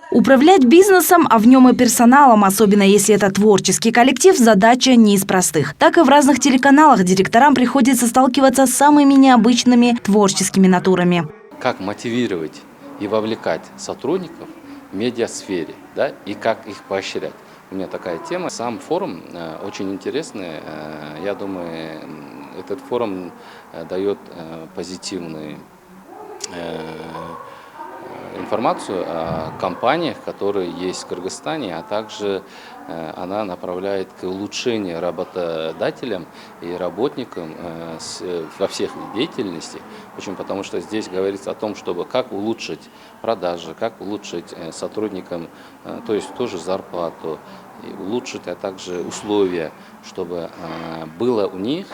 Управлять бизнесом, а в нем и персоналом, особенно если это творческий коллектив, задача не из простых. Так и в разных телеканалах директорам приходится сталкиваться с самыми необычными творческими натурами. Как мотивировать и вовлекать сотрудников в медиасфере, да, и как их поощрять. У меня такая тема. Сам форум очень интересный. Я думаю, этот форум дает позитивный информацию о компаниях, которые есть в Кыргызстане, а также она направляет к улучшению работодателям и работникам во всех деятельностях. Почему? Потому что здесь говорится о том, чтобы как улучшить продажи, как улучшить сотрудникам, то есть тоже зарплату, улучшить, а также условия, чтобы была у них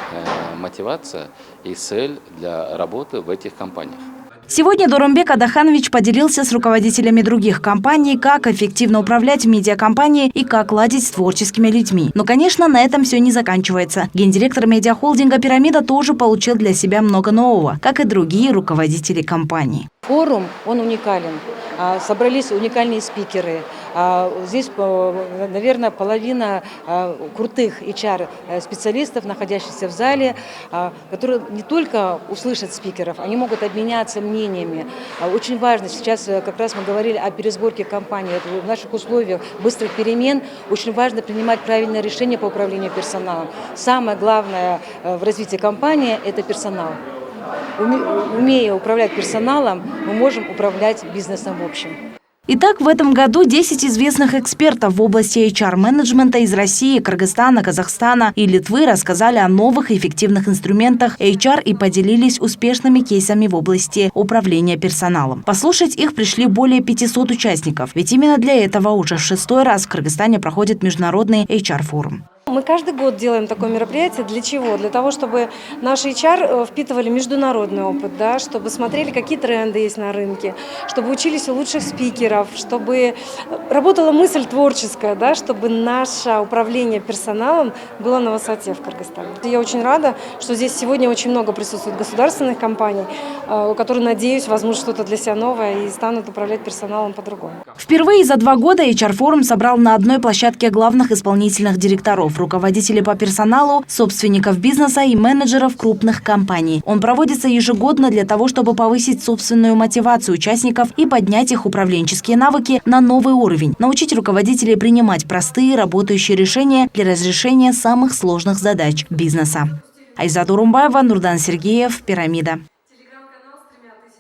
мотивация и цель для работы в этих компаниях. Сегодня Дорумбек Адаханович поделился с руководителями других компаний, как эффективно управлять медиакомпанией и как ладить с творческими людьми. Но, конечно, на этом все не заканчивается. Гендиректор медиахолдинга «Пирамида» тоже получил для себя много нового, как и другие руководители компаний. Форум, он уникален. Собрались уникальные спикеры. Здесь, наверное, половина крутых HR-специалистов, находящихся в зале, которые не только услышат спикеров, они могут обменяться мнениями. Очень важно, сейчас как раз мы говорили о пересборке компании. В наших условиях быстрых перемен очень важно принимать правильное решение по управлению персоналом. Самое главное в развитии компании – это персонал. Умея управлять персоналом, мы можем управлять бизнесом в общем. Итак, в этом году 10 известных экспертов в области HR-менеджмента из России, Кыргызстана, Казахстана и Литвы рассказали о новых эффективных инструментах HR и поделились успешными кейсами в области управления персоналом. Послушать их пришли более 500 участников, ведь именно для этого уже в 6-й раз в Кыргызстане проходит международный HR-форум. Мы каждый год делаем такое мероприятие. Для чего? Для того, чтобы наши HR впитывали международный опыт, да, чтобы смотрели, какие тренды есть на рынке, чтобы учились у лучших спикеров, чтобы работала мысль творческая, да, чтобы наше управление персоналом было на высоте в Кыргызстане. Я очень рада, что здесь сегодня очень много присутствует государственных компаний, которые, надеюсь, возьмут что-то для себя новое и станут управлять персоналом по-другому. Впервые за 2 года HR-форум собрал на одной площадке главных исполнительных директоров, руководителей по персоналу, собственников бизнеса и менеджеров крупных компаний. Он проводится ежегодно для того, чтобы повысить собственную мотивацию участников и поднять их управленческие навыки на новый уровень, научить руководителей принимать простые работающие решения для разрешения самых сложных задач бизнеса. Айзат Урумбаева, Нурдан Сергеев, «Пирамида».